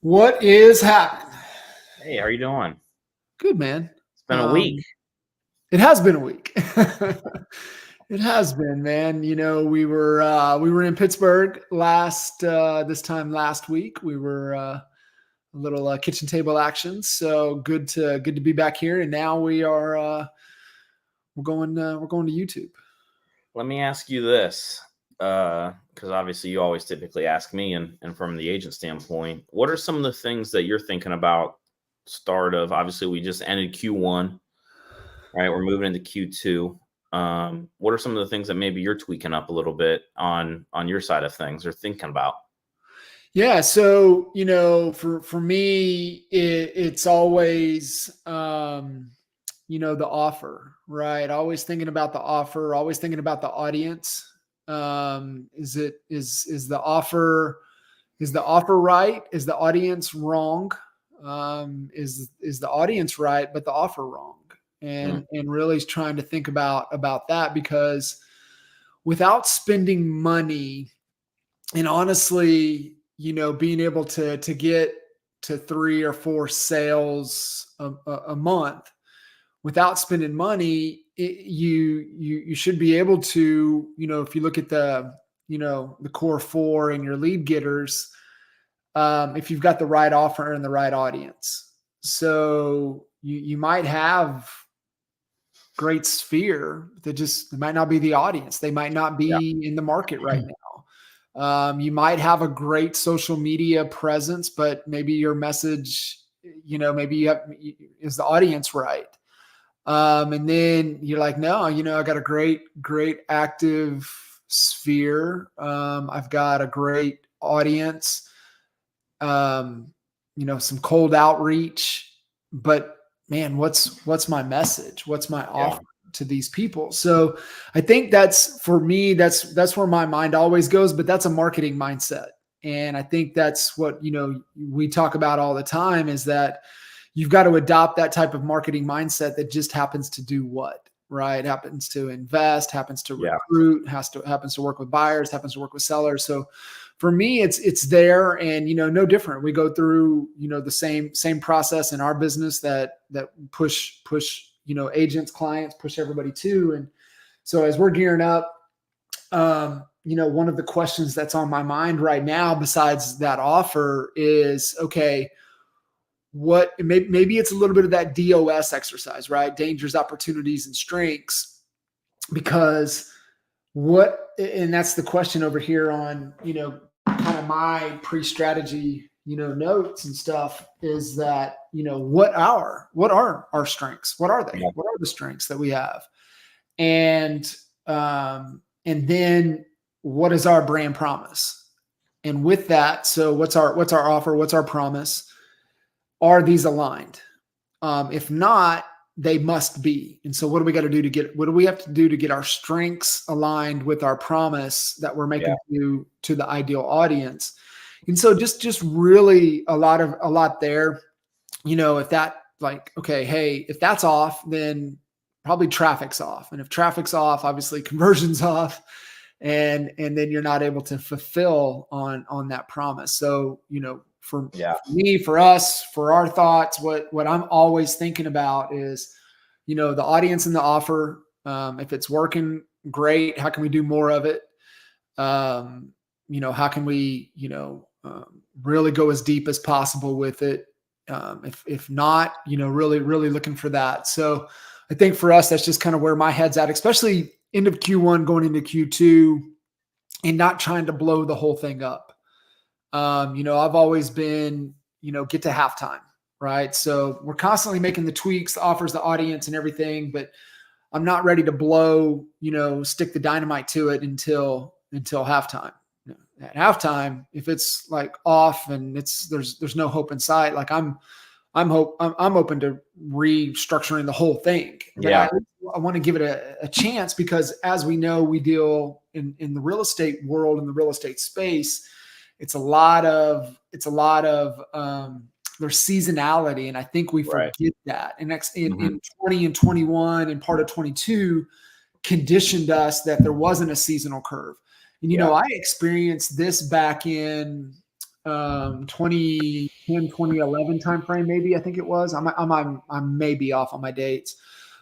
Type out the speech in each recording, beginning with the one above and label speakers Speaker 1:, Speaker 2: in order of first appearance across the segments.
Speaker 1: What is happening?
Speaker 2: Hey, how are you doing?
Speaker 1: Good, man.
Speaker 2: It's been a week.
Speaker 1: It has been a week. It has been, man. We were in Pittsburgh this time last week. We were a little kitchen table action. So good to be back here. And now we're going to YouTube.
Speaker 2: Let me ask you this, because obviously you always typically ask me, and from the agent standpoint, what are some of the things that you're thinking about? Obviously we just ended Q1, right? We're moving into Q2. What are some of the things that maybe you're tweaking up a little bit on your side of things or thinking about?
Speaker 1: Yeah, so for me, it's always the offer, right? Always thinking about the offer, always thinking about the audience. Is the offer right? Is the audience wrong? Is the audience right, but the offer wrong? And really trying to think about that, because without spending money, and honestly, being able to get to 3 or 4 sales a month without spending money, you should be able to, if you look at the core 4 and your lead getters, if you've got the right offer and the right audience. So you might have great sphere that just might not be the audience. They might not be in the market right now. You might have a great social media presence, but maybe your message, is the audience right? And then you're like, no, I got a great active sphere. I've got a great audience, some cold outreach, but man, what's my message? What's my offer to these people? So I think that's, for me, that's where my mind always goes, but that's a marketing mindset. And I think that's what, we talk about all the time, is that you've got to adopt that type of marketing mindset that just happens to do what, right? Happens to invest, happens to recruit, happens to work with buyers, happens to work with sellers. So for me, it's there, and no different. We go through the same process in our business that push agents, clients, push everybody to. And so as we're gearing up, one of the questions that's on my mind right now, besides that offer, is okay, what maybe it's a little bit of that DOS exercise, right? Dangers, opportunities, and strengths. Because and that's the question over here on, kind of my pre-strategy, notes and stuff, is that, what are our strengths? What are they? What are the strengths that we have? And then what is our brand promise? And with that, so what's our offer? What's our promise? Are these aligned? If not, they must be. And so what do we have to do to get our strengths aligned with our promise that we're making to the ideal audience? And so just really a lot there, if that, like, okay, hey, if that's off, then probably traffic's off. And if traffic's off, obviously conversion's off, and then you're not able to fulfill on that promise. So, for me, for us, for our thoughts, what I'm always thinking about is, the audience and the offer. If it's working, great. How can we do more of it? How can we, really go as deep as possible with it? If not, really looking for that. So I think for us, that's just kind of where my head's at, especially end of Q1 going into Q2, and not trying to blow the whole thing up. I've always been, get to halftime, right? So we're constantly making the tweaks, the offers, the audience, and everything, but I'm not ready to blow, stick the dynamite to it until halftime. At halftime, if it's like off and there's no hope in sight, like I'm open to restructuring the whole thing. But I want to give it a chance, because as we know, we deal in the real estate world, in the real estate space, it's a lot of there's seasonality, and I think we forget that. And in 20 and 21 and part of 22 conditioned us that there wasn't a seasonal curve. And I experienced this back in 2010, 2011 timeframe, maybe, I think it was. I may be off on my dates,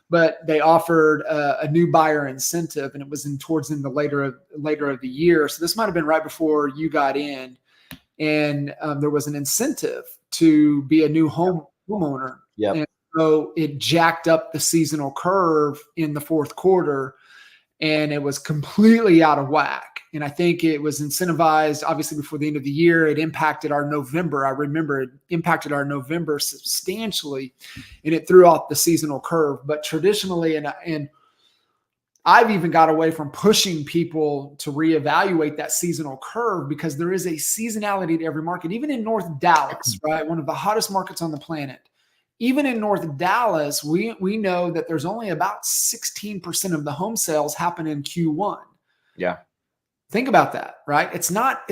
Speaker 1: but they offered a new buyer incentive, and it was towards the later of the year. So this might have been right before you got in, and there was an incentive to be a new homeowner.
Speaker 2: Yep.
Speaker 1: And so it jacked up the seasonal curve in the fourth quarter, and it was completely out of whack. And I think it was incentivized, obviously, before the end of the year. It impacted our November. I remember it impacted our November substantially, and it threw off the seasonal curve. But traditionally, and I've even got away from pushing people to reevaluate that seasonal curve, because there is a seasonality to every market, even in North Dallas, right? One of the hottest markets on the planet. Even in North Dallas, we know that there's only about 16% of the home sales happen in Q1.
Speaker 2: Yeah.
Speaker 1: Think about that, right? It's not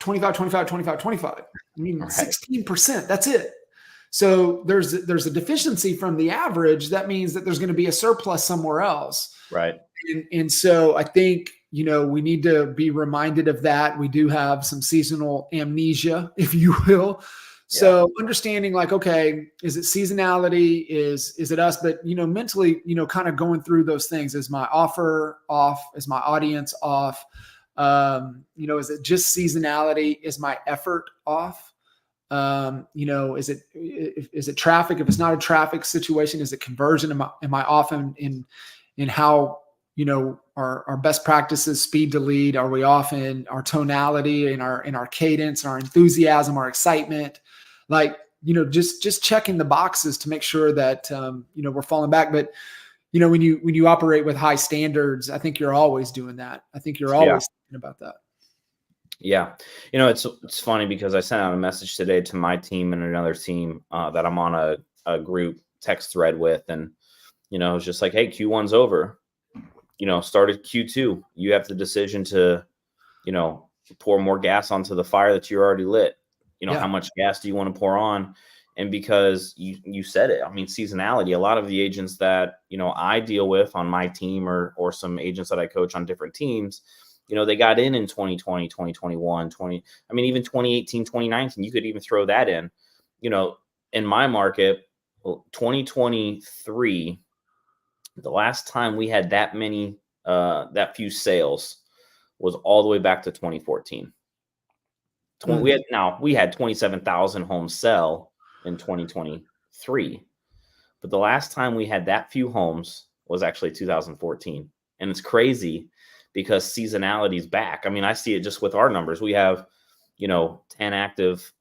Speaker 1: 25, 25, 25, 25. I mean,
Speaker 2: Right.
Speaker 1: 16%, that's it. So there's a deficiency from the average. That means that there's going to be a surplus somewhere else.
Speaker 2: Right.
Speaker 1: And so I think, we need to be reminded of that. We do have some seasonal amnesia, if you will. So understanding, like, okay, is it seasonality? Is it us? But, mentally, kind of going through those things. Is my offer off? Is my audience off? Is it just seasonality? Is my effort off? Is it traffic? If it's not a traffic situation, is it conversion? Am I off in how, our best practices, speed to lead? Are we off in our tonality, in our cadence, our enthusiasm, our excitement? Like, just checking the boxes to make sure that, we're falling back. But, when you operate with high standards, I think you're always doing that. I think you're always thinking about that.
Speaker 2: Yeah. It's funny because I sent out a message today to my team and another team that I'm on a group text thread with. And, it's just like, hey, Q1's over, started Q2. You have the decision to, pour more gas onto the fire that you already lit. How much gas do you want to pour on? And because you said it, I mean, seasonality, a lot of the agents that, I deal with on my team or some agents that I coach on different teams, they got in 2020, 2021, even 2018, 2019, you could even throw that in. In my market, 2023, the last time we had that many, that few sales was all the way back to 2014. We had 27,000 homes sell in 2023, but the last time we had that few homes was actually 2014. And it's crazy because seasonality is back. I mean, I see it just with our numbers. We have, 10 active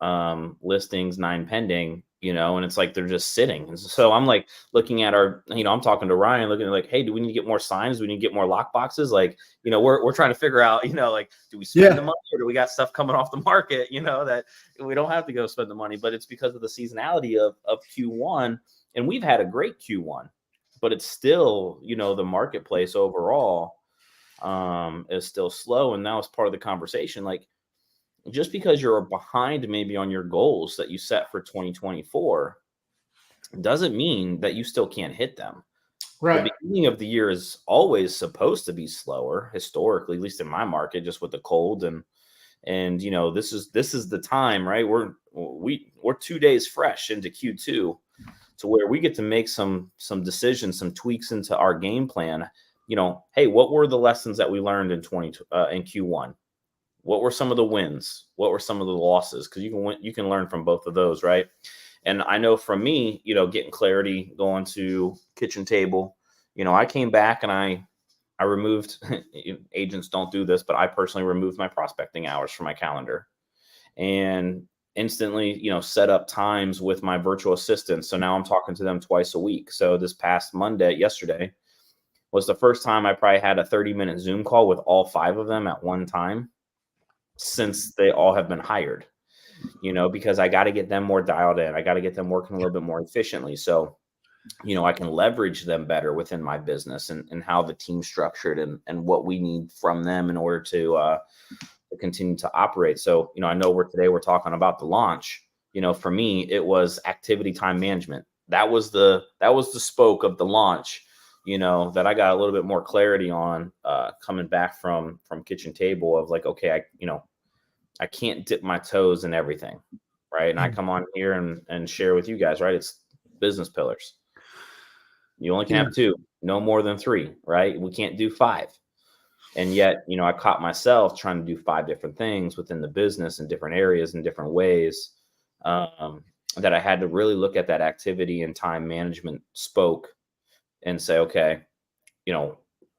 Speaker 2: listings, 9 pending, and it's like they're just sitting. And so I'm like looking at our, I'm talking to Ryan, looking at like, hey, do we need to get more signs? Do we need to get more lock boxes? Like, we're trying to figure out, like, do we spend the money, or do we got stuff coming off the market, that we don't have to go spend the money? But it's because of the seasonality of Q1. And we've had a great Q1, but it's still, the marketplace overall is still slow. And that was part of the conversation. Like, just because you're behind maybe on your goals that you set for 2024 doesn't mean that you still can't hit them.
Speaker 1: Right.
Speaker 2: The beginning of the year is always supposed to be slower historically, at least in my market, just with the cold and this is the time, right? We're 2 days fresh into Q2 to where we get to make some decisions, some tweaks into our game plan. Hey, what were the lessons that we learned in Q1? What were some of the wins? What were some of the losses? Because you can learn from both of those, right? And I know from me, getting clarity, going to kitchen table, I came back and I removed, agents don't do this, but I personally removed my prospecting hours from my calendar and instantly, set up times with my virtual assistants. So now I'm talking to them twice a week. So this past yesterday was the first time I probably had a 30-minute Zoom call with all 5 of them at one time, since they all have been hired, because I got to get them more dialed in. I got to get them working a little bit more efficiently. So, I can leverage them better within my business and how the team's structured and what we need from them in order to continue to operate. So, I know today we're talking about the launch. For me, it was activity time management. That was the spoke of the launch, that I got a little bit more clarity on coming back from kitchen table of like, okay, I can't dip my toes in everything, right? And I come on here and share with you guys, right? It's business pillars. You only can have 2, no more than 3, right? We can't do 5. And yet, I caught myself trying to do 5 different things within the business in different areas in different ways, that I had to really look at that activity and time management spoke and say, okay,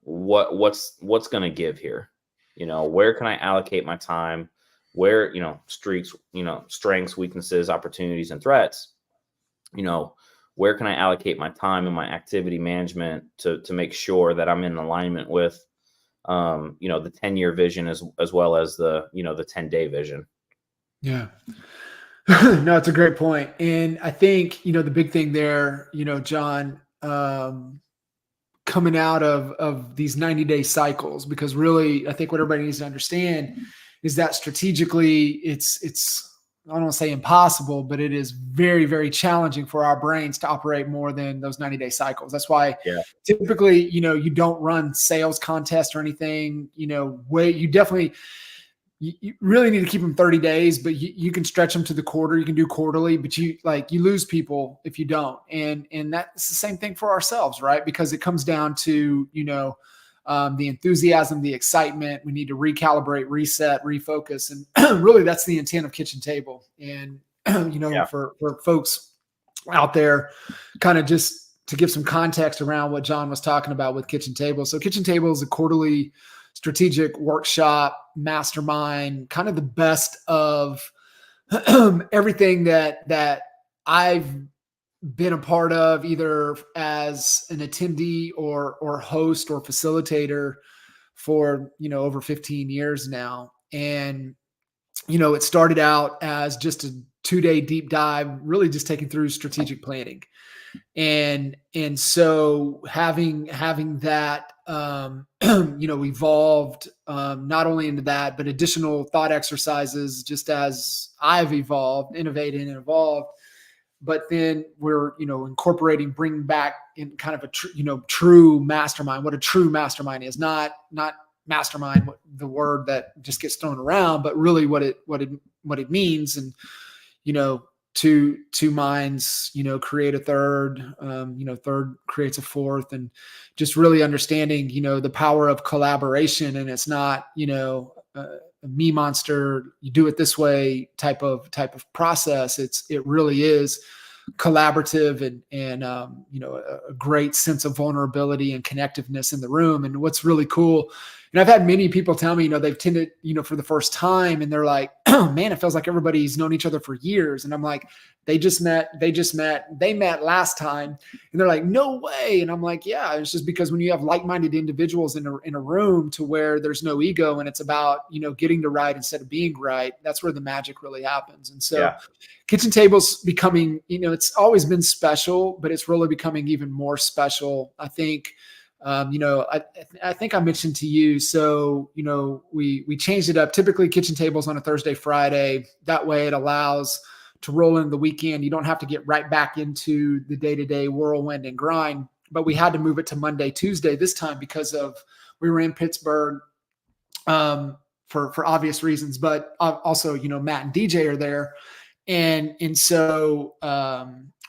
Speaker 2: what's going to give here? Where can I allocate my time? Where, strengths, weaknesses, opportunities, and threats, where can I allocate my time and my activity management to make sure that I'm in alignment with, the 10-year vision as well as the 10-day vision.
Speaker 1: Yeah. No, it's a great point. And I think, the big thing there, John, coming out of these 90-day cycles, because really, I think what everybody needs to understand is that strategically it's, I don't want to say impossible, but it is very, very challenging for our brains to operate more than those 90-day cycles. That's why typically, you don't run sales contests or anything, you definitely, you really need to keep them 30 days, but you can stretch them to the quarter. You can do quarterly, but you lose people if you don't. And that's the same thing for ourselves, right? Because it comes down to, the enthusiasm, the excitement. We need to recalibrate, reset, refocus. And really that's the intent of Kitchen Table. And, for folks out there, kind of just to give some context around what John was talking about with Kitchen Table. So Kitchen Table is a quarterly strategic workshop, mastermind, kind of the best of everything that I've been a part of, either as an attendee or host or facilitator for, over 15 years now. And, it started out as just a 2-day deep dive, really just taking through strategic planning. And so having that, evolved, not only into that, but additional thought exercises, just as I've evolved, innovated and evolved. But then we're, incorporating, bringing back in kind of a true mastermind, what a true mastermind is, not mastermind, the word that just gets thrown around, but really what it means. And, two minds, create a third, third creates a fourth, and just really understanding, the power of collaboration. And it's not, a me monster, you do it this way type of process. It really is collaborative and a great sense of vulnerability and connectiveness in the room. And what's really cool, and I've had many people tell me, they've attended, for the first time, and they're like, oh man, it feels like everybody's known each other for years. And I'm like, they met last time. And they're like, no way. And I'm like, yeah, it's just because when you have like-minded individuals in a room to where there's no ego and it's about, getting to right instead of being right, that's where the magic really happens. And so Kitchen Table's becoming, it's always been special, but it's really becoming even more special. I think, I think I mentioned to you, so, we changed it up. Typically Kitchen Tables on a Thursday, Friday. That way it allows to roll into the weekend. You don't have to get right back into the day-to-day whirlwind and grind, but we had to move it to Monday, Tuesday this time because we were in Pittsburgh, for obvious reasons, but also, Matt and DJ are there. And so,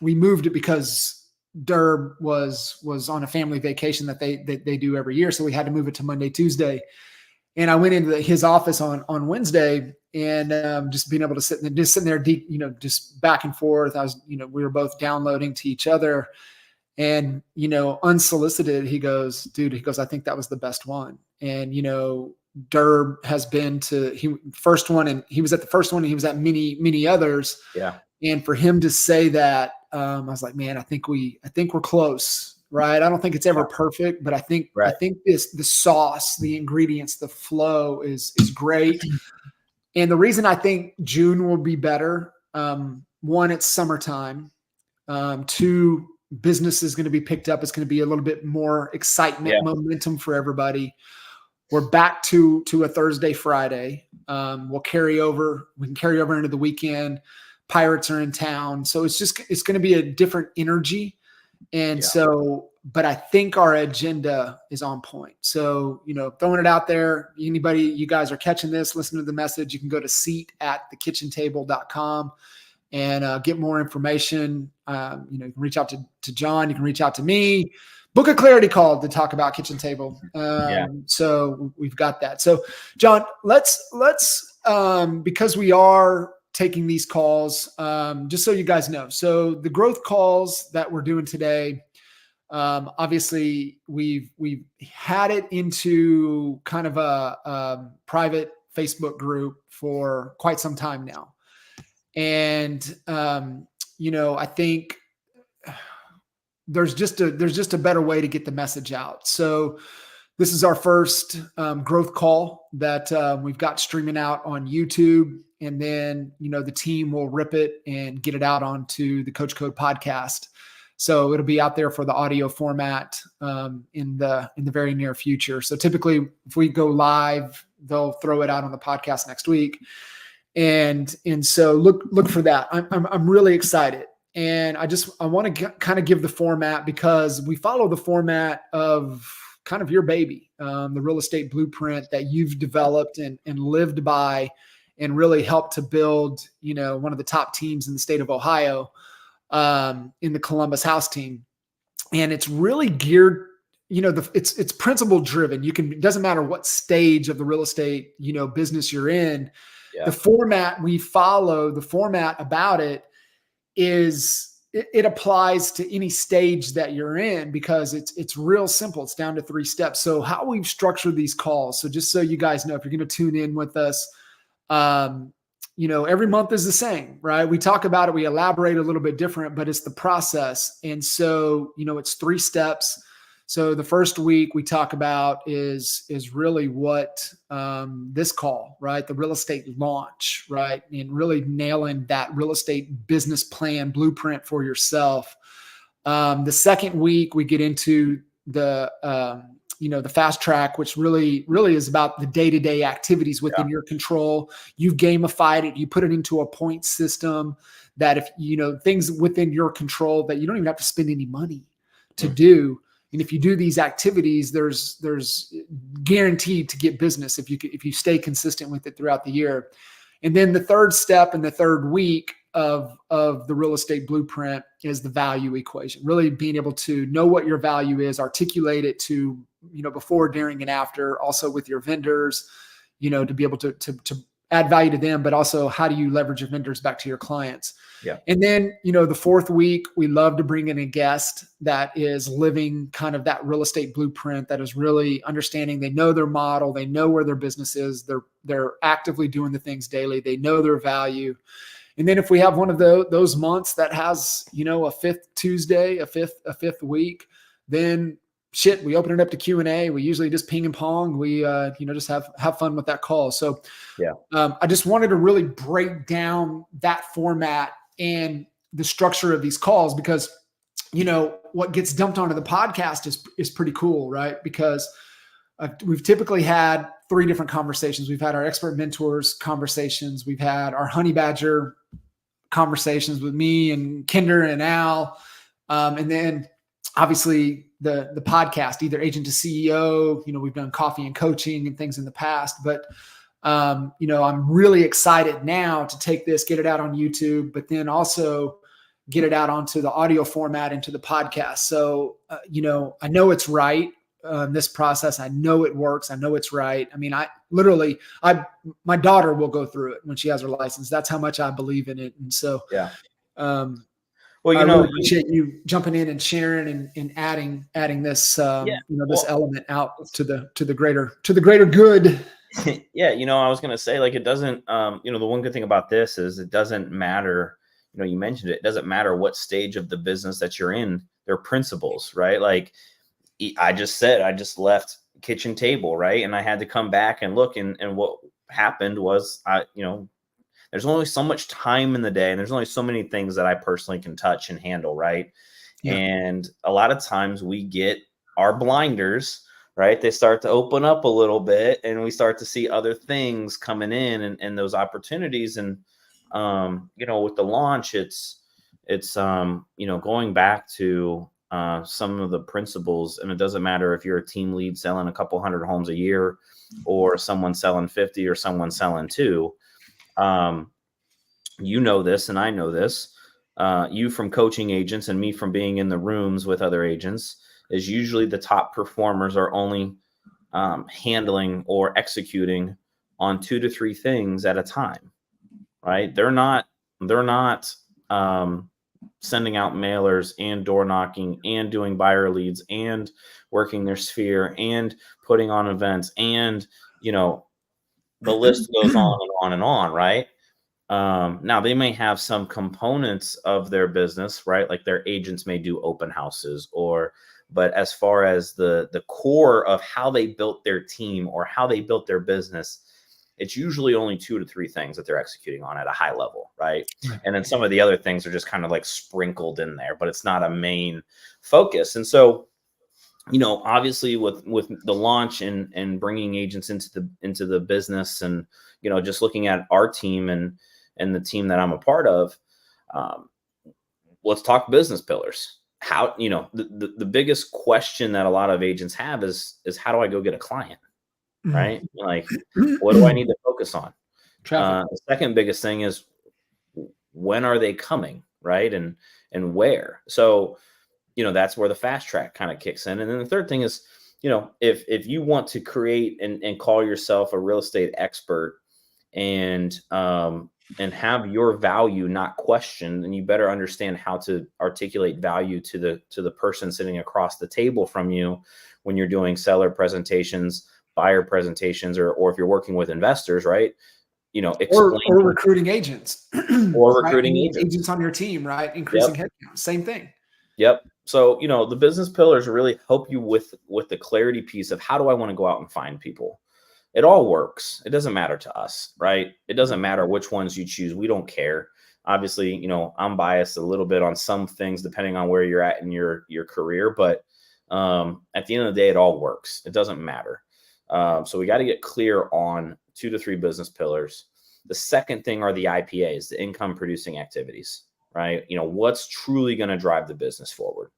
Speaker 1: we moved it because Derb was on a family vacation that they do every year. So we had to move it to Monday, Tuesday. And I went into his office on Wednesday, and just being able to sitting there deep, just back and forth. I was, we were both downloading to each other, and, unsolicited, he goes, dude, I think that was the best one. And, Derb has been to first one, and he was at the first one, and he was at many others.
Speaker 2: Yeah.
Speaker 1: And for him to say that, I was like, man, I think we're close, right? I don't think it's ever perfect, but I think the sauce, the ingredients, the flow is great. And the reason I think June will be better, one, it's summertime. Two, business is going to be picked up. It's going to be a little bit more excitement, momentum for everybody. We're back to a Thursday, Friday. We can carry over into the weekend. Pirates are in town. So it's going to be a different energy. And so but I think our agenda is on point. So, throwing it out there, anybody, you guys are catching this, listen to the message, you can go to seat@thekitchentable.com and get more information. You can reach out to John, you can reach out to me, book a clarity call to talk about Kitchen Table. So we've got that. So John, let's because we are taking these calls, just so you guys know. So the growth calls that we're doing today, obviously we've had it into kind of a private Facebook group for quite some time now. And, I think there's just a better way to get the message out. So this is our first growth call that we've got streaming out on YouTube. And then, the team will rip it and get it out onto the Coach Code podcast. So it'll be out there for the audio format in the very near future. So typically if we go live, they'll throw it out on the podcast next week. And so look for that. I'm really excited. And I want to kind of give the format, because we follow the format of kind of your baby, the real estate blueprint that you've developed and lived by, and really helped to build, one of the top teams in the state of Ohio, in the Columbus House team. And it's really geared, it's principle driven. It doesn't matter what stage of the real estate, business you're in. Yeah. The format we follow, the format about it is it applies to any stage that you're in, because it's real simple. It's down to 3 steps. So how we've structured these calls. So just so you guys know, if you're going to tune in with us, every month is the same, right? We talk about it, we elaborate a little bit different, but it's the process. And so, it's 3 steps. So the first week we talk about is really what this call, right? The real estate launch, right? And really nailing that real estate business plan blueprint for yourself. The second week we get into the fast track, which really is about the day-to-day activities within your control. You've gamified it. You put it into a point system that if, things within your control that you don't even have to spend any money to do. And if you do these activities, there's guaranteed to get business if you stay consistent with it throughout the year. And then the third step in the third week of the real estate blueprint is the value equation. Really being able to know what your value is, articulate it to, before, during, and after, also with your vendors, to be able to add value to them, but also how do you leverage your vendors back to your clients? Yeah. And then, the fourth week, we love to bring in a guest that is living kind of that real estate blueprint, that is really understanding. They know their model. They know where their business is. They're actively doing the things daily. They know their value. And then if we have one of those months that has, a fifth Tuesday, a fifth week, then we open it up to Q&A. We usually just ping and pong. We, just have fun with that call. So I just wanted to really break down that format and the structure of these calls, because, what gets dumped onto the podcast is pretty cool, right? Because we've typically had 3 different conversations. We've had our expert mentors conversations. We've had our honey badger conversations with me and Kinder and Al. And then obviously the podcast, either agent to CEO, we've done coffee and coaching and things in the past, but I'm really excited now to take this, get it out on YouTube, but then also get it out onto the audio format into the podcast. So, I know it's right. This process, I know it works. I know it's right. I mean, my daughter will go through it when she has her license. That's how much I believe in it. And so, well, I really appreciate you jumping in and sharing and adding this, this element out to the greater good.
Speaker 2: Yeah. I was going to say, it doesn't, the one good thing about this is it doesn't matter, you mentioned it doesn't matter what stage of the business that you're in, their principles, right? I just left Kitchen Table, right? And I had to come back and look, and what happened was there's only so much time in the day, and there's only so many things that I personally can touch and handle, right? Yeah. And a lot of times we get our blinders, right? They start to open up a little bit, and we start to see other things coming in and those opportunities. And, with the launch, it's going back to, some of the principles, and it doesn't matter if you're a team lead selling a couple hundred homes a year or someone selling 50 or someone selling 2. You know this, and I know this. You from coaching agents and me from being in the rooms with other agents, is usually the top performers are only handling or executing on 2 to 3 things at a time, right? They're not sending out mailers and door knocking and doing buyer leads and working their sphere and putting on events, and the list goes on and on and on, right? Now they may have some components of their business, right? Like their agents may do open houses, but as far as the core of how they built their team or how they built their business, it's usually only 2 to 3 things that they're executing on at a high level, right? And then some of the other things are just kind of like sprinkled in there, but it's not a main focus. And so, obviously with the launch and bringing agents into the business, and just looking at our team and the team that I'm a part of, let's talk business pillars. How, the biggest question that a lot of agents have is how do I go get a client? Right? Like, what do I need to focus on? The second biggest thing is, when are they coming? Right. And where? So, that's where the fast track kind of kicks in. And then the third thing is, if you want to create and call yourself a real estate expert and have your value not questioned, then you better understand how to articulate value to the person sitting across the table from you when you're doing seller presentations, buyer presentations, or if you're working with investors, right?
Speaker 1: Or recruiting agents,
Speaker 2: or recruiting
Speaker 1: agents on your team, right? Increasing headcount, same thing.
Speaker 2: Yep. So, the business pillars really help you with the clarity piece of how do I want to go out and find people. It all works. It doesn't matter to us, right? It doesn't matter which ones you choose. We don't care. Obviously, I'm biased a little bit on some things depending on where you're at in your career, but at the end of the day, it all works. It doesn't matter. So we got to get clear on 2 to 3 business pillars. The second thing are the IPAs, the income producing activities, right? What's truly going to drive the business forward?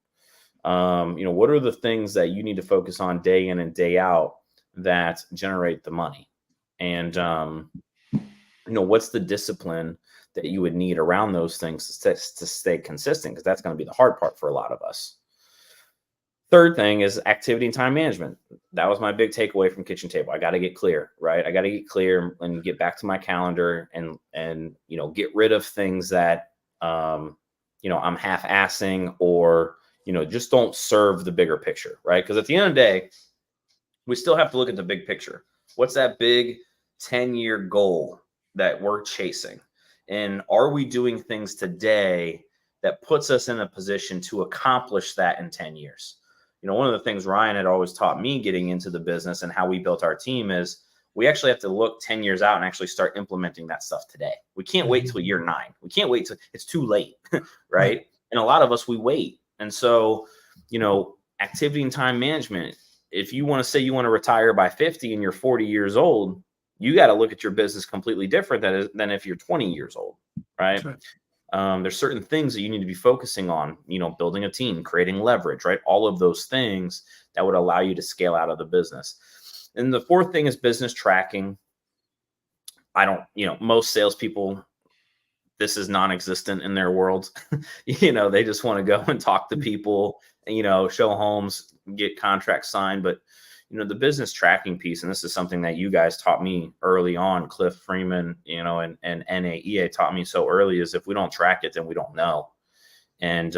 Speaker 2: What are the things that you need to focus on day in and day out that generate the money? And, what's the discipline that you would need around those things to stay consistent? Because that's going to be the hard part for a lot of us. Third thing is activity and time management. That was my big takeaway from Kitchen Table. I got to get clear, right? I got to get clear and get back to my calendar and get rid of things that, I'm half-assing or, just don't serve the bigger picture, right? Because at the end of the day, we still have to look at the big picture. What's that big 10-year goal that we're chasing? And are we doing things today that puts us in a position to accomplish that in 10 years? One of the things Ryan had always taught me getting into the business and how we built our team is we actually have to look 10 years out and actually start implementing that stuff today. We can't wait till year 9. We can't wait till it's too late, right? And a lot of us, we wait. And so, activity and time management, if you want to say you want to retire by 50 and you're 40 years old, you got to look at your business completely different than if you're 20 years old, right? There's certain things that you need to be focusing on, building a team, creating leverage, right? All of those things that would allow you to scale out of the business. And the fourth thing is business tracking. Most salespeople, this is non-existent in their world. They just want to go and talk to people, show homes, get contracts signed. But, the business tracking piece, and this is something that you guys taught me early on, Cliff Freeman, and NAEA taught me so early, is if we don't track it, then we don't know. And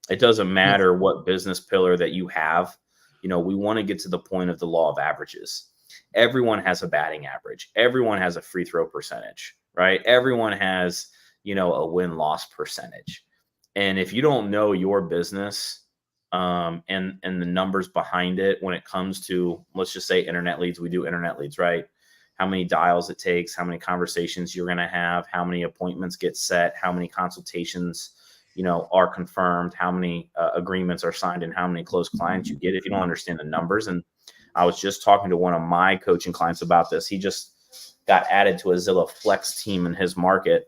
Speaker 2: it doesn't matter what business pillar that you have. We want to get to the point of the law of averages. Everyone has a batting average. Everyone has a free throw percentage, right? Everyone has, a win-loss percentage. And if you don't know your business, and the numbers behind it when it comes to, let's just say, internet leads, we do internet leads, right? How many dials it takes, how many conversations you're going to have, how many appointments get set, how many consultations, are confirmed, how many agreements are signed, and how many closed clients you get. If you don't understand the numbers, and I was just talking to one of my coaching clients about this. He just got added to a Zillow Flex team in his market,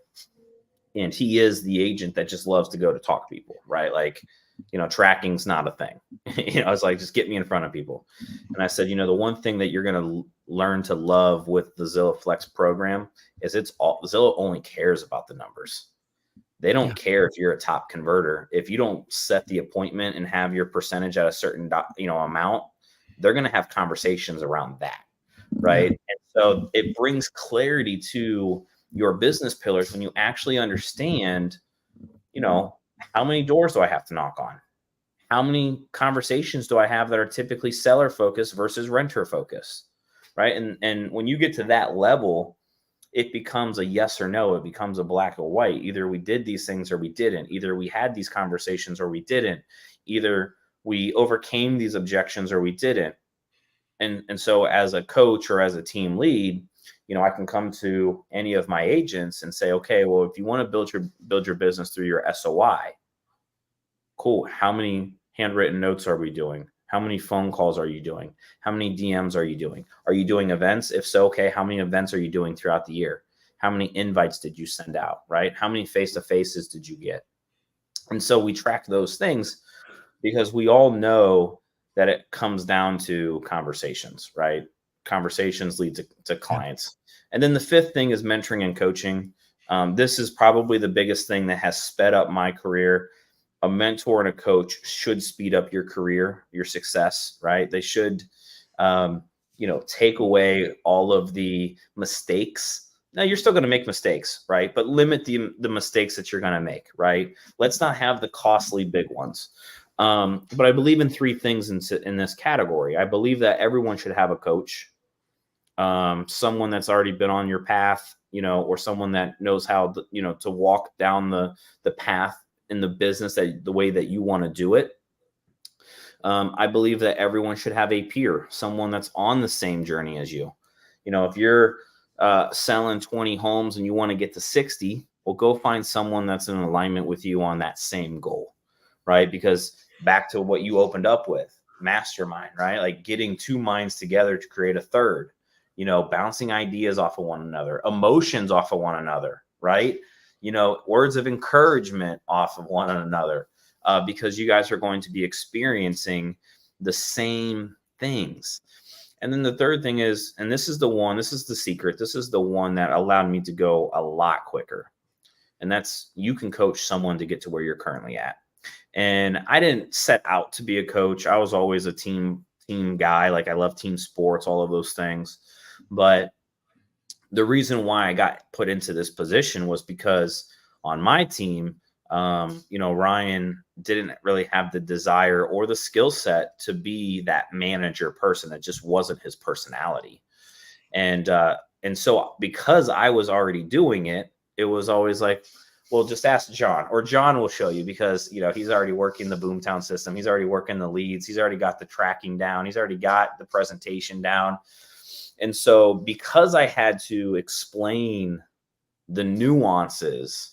Speaker 2: and he is the agent that just loves to go to talk to people, right? Like, tracking's not a thing. I was like, just get me in front of people. And I said, the one thing that you're going to learn to love with the Zillow Flex program is Zillow only cares about the numbers. They don't care if you're a top converter. If you don't set the appointment and have your percentage at a certain, amount, they're going to have conversations around that. Right. And so it brings clarity to your business pillars when you actually understand, how many doors do I have to knock on? How many conversations do I have that are typically seller focused versus renter focused? Right. And when you get to that level, it becomes a yes or no. It becomes a black or white. Either we did these things or we didn't. Either we had these conversations or we didn't. Either we overcame these objections or we didn't. And so as a coach or as a team lead, I can come to any of my agents and say, okay, well, if you want to build your business through your SOI, cool. How many handwritten notes are we doing? How many phone calls are you doing? How many DMs are you doing? Are you doing events? If so, okay, how many events are you doing throughout the year? How many invites did you send out, right? How many face-to-faces did you get? And so we track those things because we all know that it comes down to conversations, right? Conversations lead to clients. And then the fifth thing is mentoring and coaching. This is probably the biggest thing that has sped up my career. A mentor and a coach should speed up your career, your success, right? They should, take away all of the mistakes. Now you're still going to make mistakes, right? But limit the mistakes that you're going to make, right? Let's not have the costly big ones. But I believe in three things in this category. I believe that everyone should have a coach, someone that's already been on your path, or someone that knows how to walk down the path in the business the way that you want to do it. I believe that everyone should have a peer, someone that's on the same journey as you. If you're selling 20 homes and you want to get to 60, well, go find someone that's in alignment with you on that same goal, right? Because back to what you opened up with, mastermind, right? Like getting two minds together to create a third, bouncing ideas off of one another, emotions off of one another, right? Words of encouragement off of one another, because you guys are going to be experiencing the same things. And then the third thing is, and this is the secret, this is the one that allowed me to go a lot quicker. And that's, you can coach someone to get to where you're currently at. And I didn't set out to be a coach. I was always a team guy. Like I love team sports, all of those things. But the reason why I got put into this position was because on my team, Ryan didn't really have the desire or the skill set to be that manager person. That just wasn't his personality. And so because I was already doing it, it was always like, well, just ask John, or John will show you, because, he's already working the Boomtown system. He's already working the leads. He's already got the tracking down. He's already got the presentation down. And so because I had to explain the nuances,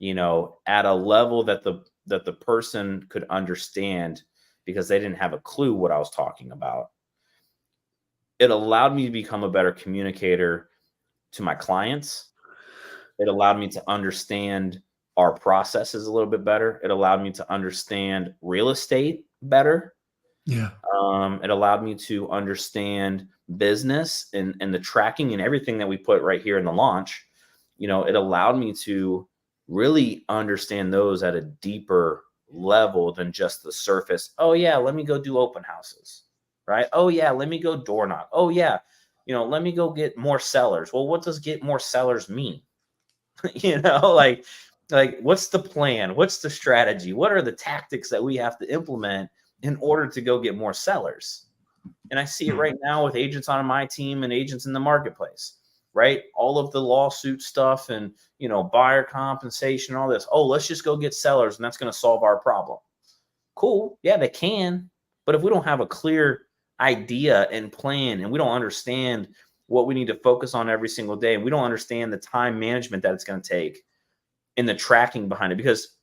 Speaker 2: at a level that the person could understand, because they didn't have a clue what I was talking about, it allowed me to become a better communicator to my clients. It allowed me to understand our processes a little bit better. It allowed me to understand real estate better.
Speaker 1: Yeah.
Speaker 2: It allowed me to understand business and the tracking and everything that we put right here in the launch. It allowed me to really understand those at a deeper level than just the surface. Oh yeah, let me go do open houses, right? Oh yeah, let me go door knock. Oh yeah, let me go get more sellers. Well, what does get more sellers mean? Like what's the plan? What's the strategy? What are the tactics that we have to implement in order to go get more sellers? And I see it right now with agents on my team and agents in the marketplace, right? All of the lawsuit stuff and, buyer compensation, all this. Oh, let's just go get sellers and that's going to solve our problem. Cool. Yeah, they can. But if we don't have a clear idea and plan, and we don't understand what we need to focus on every single day, and we don't understand the time management that it's going to take and the tracking behind it, because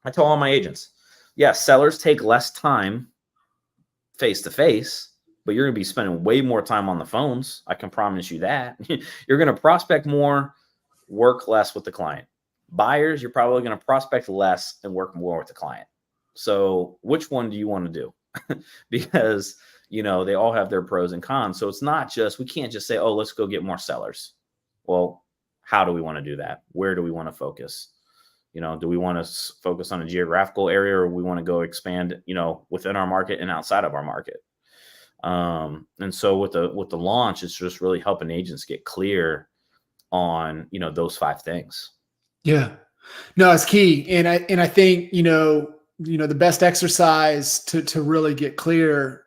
Speaker 2: I tell all my agents, yeah, sellers take less time face to face, but you're going to be spending way more time on the phones. I can promise you that. You're going to prospect more, work less with the client. Buyers, you're probably going to prospect less and work more with the client. So which one do you want to do? Because, they all have their pros and cons. So it's not just, we can't just say, oh, let's go get more sellers. Well, how do we want to do that? Where do we want to focus? Do we want to focus on a geographical area, or we want to go expand, within our market and outside of our market? And so with the launch, it's just really helping agents get clear on, those 5 things.
Speaker 1: Yeah, no, it's key. And I think, the best exercise to really get clear,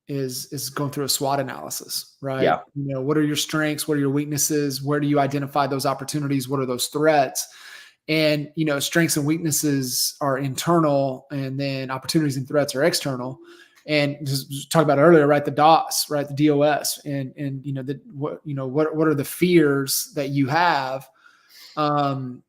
Speaker 1: is going through a SWOT analysis, right?
Speaker 2: Yeah.
Speaker 1: What are your strengths? What are your weaknesses? Where do you identify those opportunities? What are those threats? And, strengths and weaknesses are internal, and then opportunities and threats are external. And just talk about earlier, right? The DOS, right? The DOS, and what are the fears that you have, kind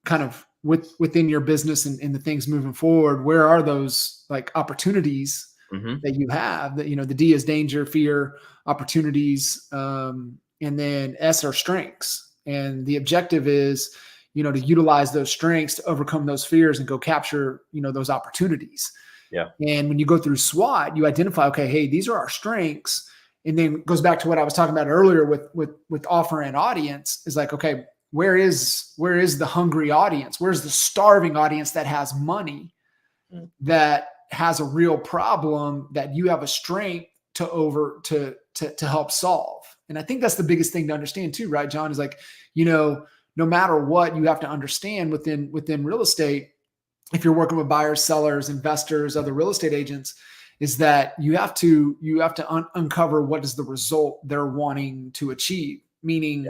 Speaker 1: of within your business and the things moving forward. Where are those like opportunities that you have? That, the D is danger, fear, opportunities, and then S are strengths. And the objective is, to utilize those strengths to overcome those fears and go capture, those opportunities.
Speaker 2: Yeah.
Speaker 1: And when you go through SWOT, you identify, okay, hey, these are our strengths. And then it goes back to what I was talking about earlier with offer and audience, is like, okay, where is the hungry audience? Where's the starving audience that has money, that has a real problem that you have a strength to help solve? And I think that's the biggest thing to understand too, right, John, is like, no matter what, you have to understand within real estate, if you're working with buyers, sellers, investors, other real estate agents, is that you have to uncover what is the result they're wanting to achieve. Meaning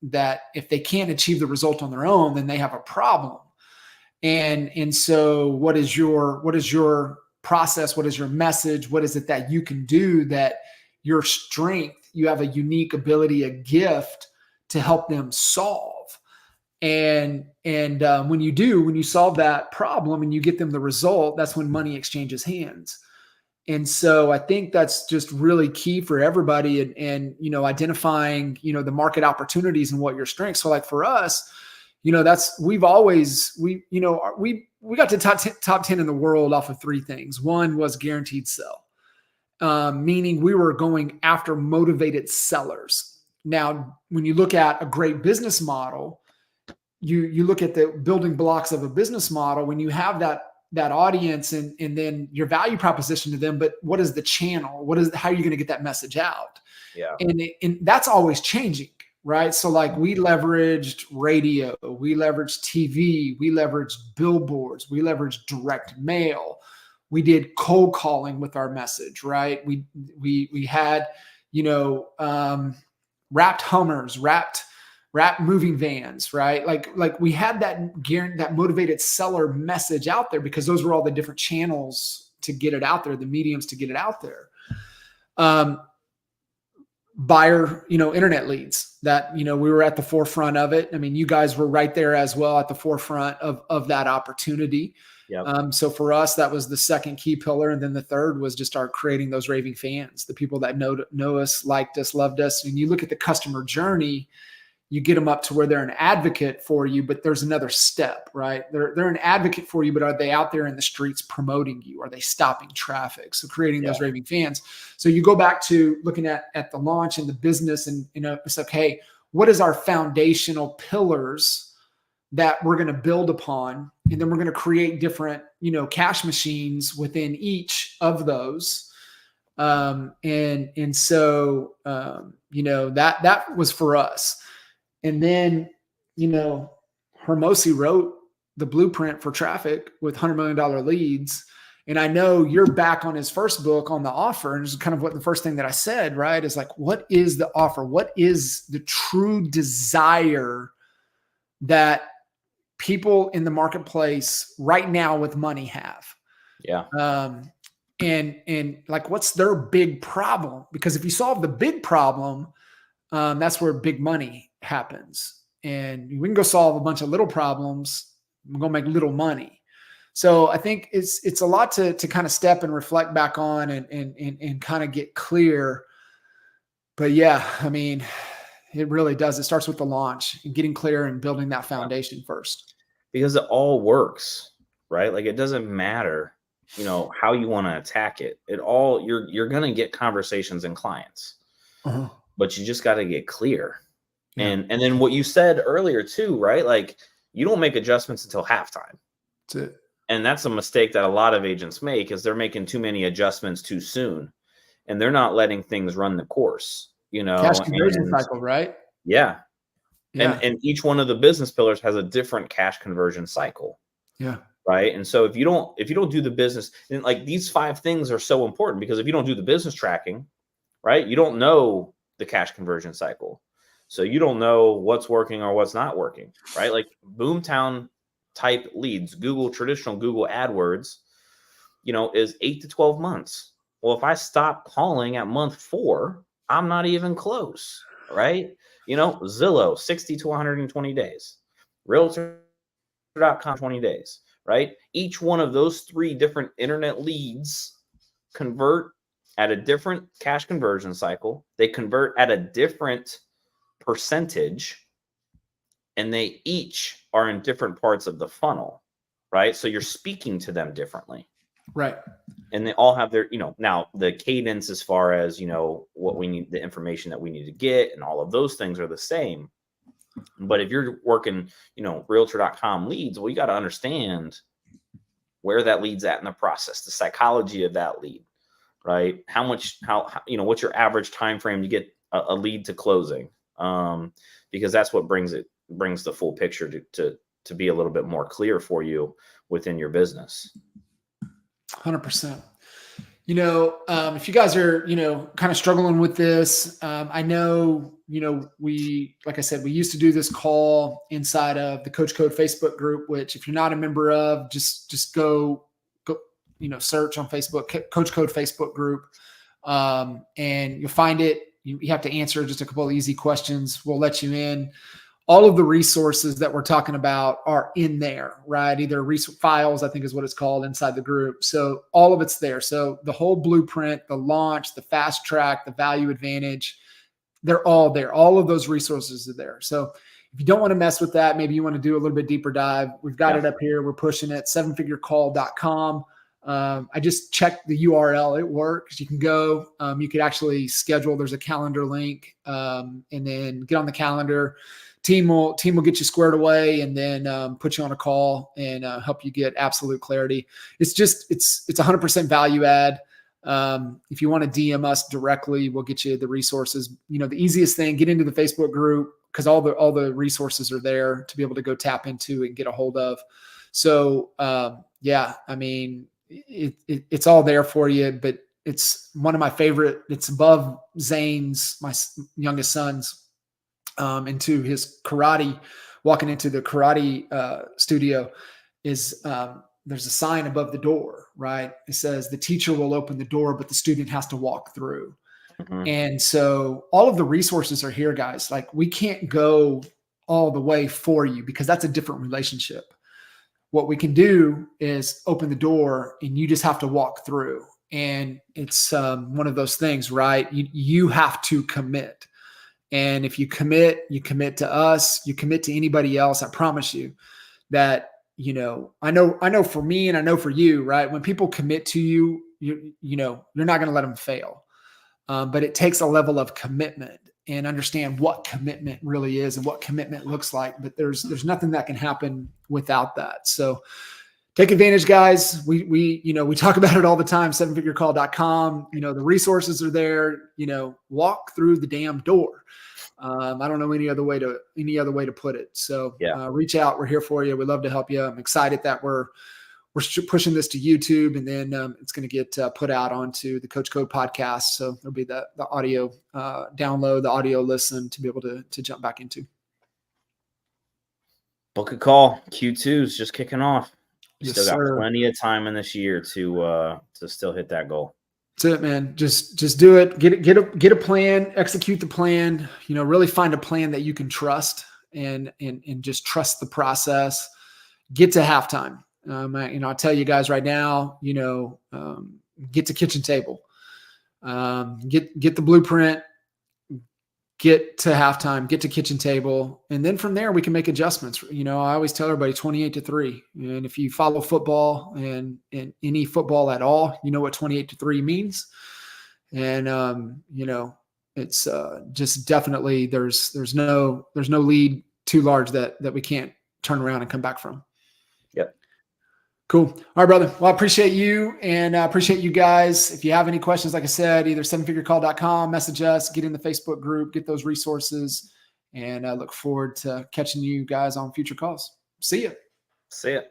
Speaker 1: that if they can't achieve the result on their own, then they have a problem. And so what is your process? What is your message? What is it that you can do, that your strength, you have a unique ability, a gift to help them solve? And when you solve that problem and you get them the result, that's when money exchanges hands. And so I think that's just really key for everybody, and identifying, the market opportunities and what your strengths. So like for us, we got to top 10 in the world off of 3 things. One was guaranteed sell, meaning we were going after motivated sellers. Now, when you look at a great business model, you look at the building blocks of a business model. When you have that audience and then your value proposition to them, but what is the channel? How are you going to get that message out?
Speaker 2: Yeah.
Speaker 1: And that's always changing, right? So like we leveraged radio, we leveraged TV, we leveraged billboards, we leveraged direct mail. We did cold calling with our message, right? We had, wrapped Hummers, wrapped moving vans, right? Like we had that motivated seller message out there, because those were all the different channels to get it out there, the mediums to get it out there. Buyer, internet leads, that, we were at the forefront of it. I mean, you guys were right there as well at the forefront of that opportunity.
Speaker 2: Yep.
Speaker 1: So for us, that was the second key pillar. And then the third was just our creating those raving fans, the people that know us, liked us, loved us. And you look at the customer journey, you get them up to where they're an advocate for you, but there's another step, right? They're an advocate for you, but are they out there in the streets promoting you? Are they stopping traffic? So creating those raving fans. So you go back to looking at the launch and the business, and it's like, hey, what is our foundational pillars that we're going to build upon? And then we're going to create different, cash machines within each of those. So that was for us. And then, Hermosi wrote the blueprint for traffic with $100 million leads. And I know you're back on his first book on the offer. And it's kind of what the first thing that I said, right? Is like, what is the offer? What is the true desire that people in the marketplace right now with money have?
Speaker 2: Yeah.
Speaker 1: And like, what's their big problem? Because if you solve the big problem, that's where big money happens. And we can go solve a bunch of little problems. We're going to make little money. So I think it's a lot to kind of step and reflect back on and kind of get clear. But yeah, I mean, it really does. It starts with the launch and getting clear and building that foundation first.
Speaker 2: Because it all works, right? Like it doesn't matter, how you want to attack it. You're going to get conversations and clients, but you just got to get clear.
Speaker 1: Yeah.
Speaker 2: And then what you said earlier too, right? Like you don't make adjustments until halftime.
Speaker 1: That's it.
Speaker 2: And that's a mistake that a lot of agents make, is they're making too many adjustments too soon, and they're not letting things run the course,
Speaker 1: Cash conversion cycle, right?
Speaker 2: Yeah.
Speaker 1: Yeah.
Speaker 2: And each one of the business pillars has a different cash conversion cycle.
Speaker 1: Yeah.
Speaker 2: Right. And so if you don't do the business, and like these 5 things are so important, because if you don't do the business tracking, right, you don't know the cash conversion cycle. So you don't know what's working or what's not working, right? Like Boomtown type leads, traditional Google AdWords, is 8 to 12 months. Well, if I stop calling at month 4, I'm not even close, right? Zillow, 60 to 120 days, realtor.com, 20 days, right? Each one of those 3 different internet leads convert at a different cash conversion cycle. They convert at a different percentage, and they each are in different parts of the funnel, right? So you're speaking to them differently.
Speaker 1: Right.
Speaker 2: And they all have their, now the cadence as far as, what we need, the information that we need to get, and all of those things are the same. But if you're working, realtor.com leads, well, you got to understand where that lead's at in the process, the psychology of that lead, right? How what's your average time frame to get a lead to closing? Because that's what brings the full picture to be a little bit more clear for you within your business.
Speaker 1: 100%. If you guys are, kind of struggling with this, I know, like I said, we used to do this call inside of the Coach Code Facebook group, which if you're not a member of, just go, search on Facebook, Coach Code Facebook group. And you'll find it. You have to answer just a couple of easy questions. We'll let you in. All of the resources that we're talking about are in there, right? Either files, I think is what it's called, inside the group. So all of it's there. So the whole blueprint, the launch, the fast track, the value advantage, they're all there. All of those resources are there. So if you don't want to mess with that, maybe you want to do a little bit deeper dive, we've got it up here. We're pushing it, 7figurecall.com. I just checked the URL. It works. You can go, you could actually schedule. There's a calendar link, and then get on the calendar. Team will get you squared away, and then put you on a call and help you get absolute clarity. It's 100% value add. If you want to DM us directly, we'll get you the resources. The easiest thing, get into the Facebook group, because all the resources are there to be able to go tap into and get a hold of. So it's all there for you, but it's one of my favorite. It's above Zane's, my youngest son's, into his karate, walking into the karate studio is there's a sign above the door, right? It says the teacher will open the door, but the student has to walk through. Mm-hmm. And so all of the resources are here, guys. Like, we can't go all the way for you, because that's a different relationship. What we can do is open the door, and you just have to walk through. And it's one of those things, right? You have to commit. And if you commit to us, you commit to anybody else. I promise you that, I know for me, and I know for you, right? When people commit to you, you're not going to let them fail. But it takes a level of commitment, and understand what commitment really is and what commitment looks like. But there's nothing that can happen without that. So take advantage, guys. We talk about it all the time, 7figurecall.com. The resources are there. Walk through the damn door. I don't know any other way to put it. So reach out. We're here for you. We'd love to help you. I'm excited that we're pushing this to YouTube, and then it's going to get put out onto the Coach Code podcast. So there'll be the audio download, the audio listen to be able to jump back into.
Speaker 2: Book a call. Q2 is just kicking off.
Speaker 1: Yes,
Speaker 2: still got
Speaker 1: sir.
Speaker 2: Plenty of time in this year to still hit that goal.
Speaker 1: That's it, man. Just do it. Get a plan, execute the plan, really find a plan that you can trust, and just trust the process. Get to halftime. I'll tell you guys right now, get to kitchen table, get the blueprint, get to halftime, get to kitchen table. And then from there, we can make adjustments. I always tell everybody 28-3. And if you follow football and any football at all, you know what 28-3 means. And, it's just definitely there's no lead too large that we can't turn around and come back from.
Speaker 2: Yep.
Speaker 1: Cool. All right, brother. Well, I appreciate you and I appreciate you guys. If you have any questions, like I said, either sevenfigurecall.com, message us, get in the Facebook group, get those resources. And I look forward to catching you guys on future calls. See ya.
Speaker 2: See ya.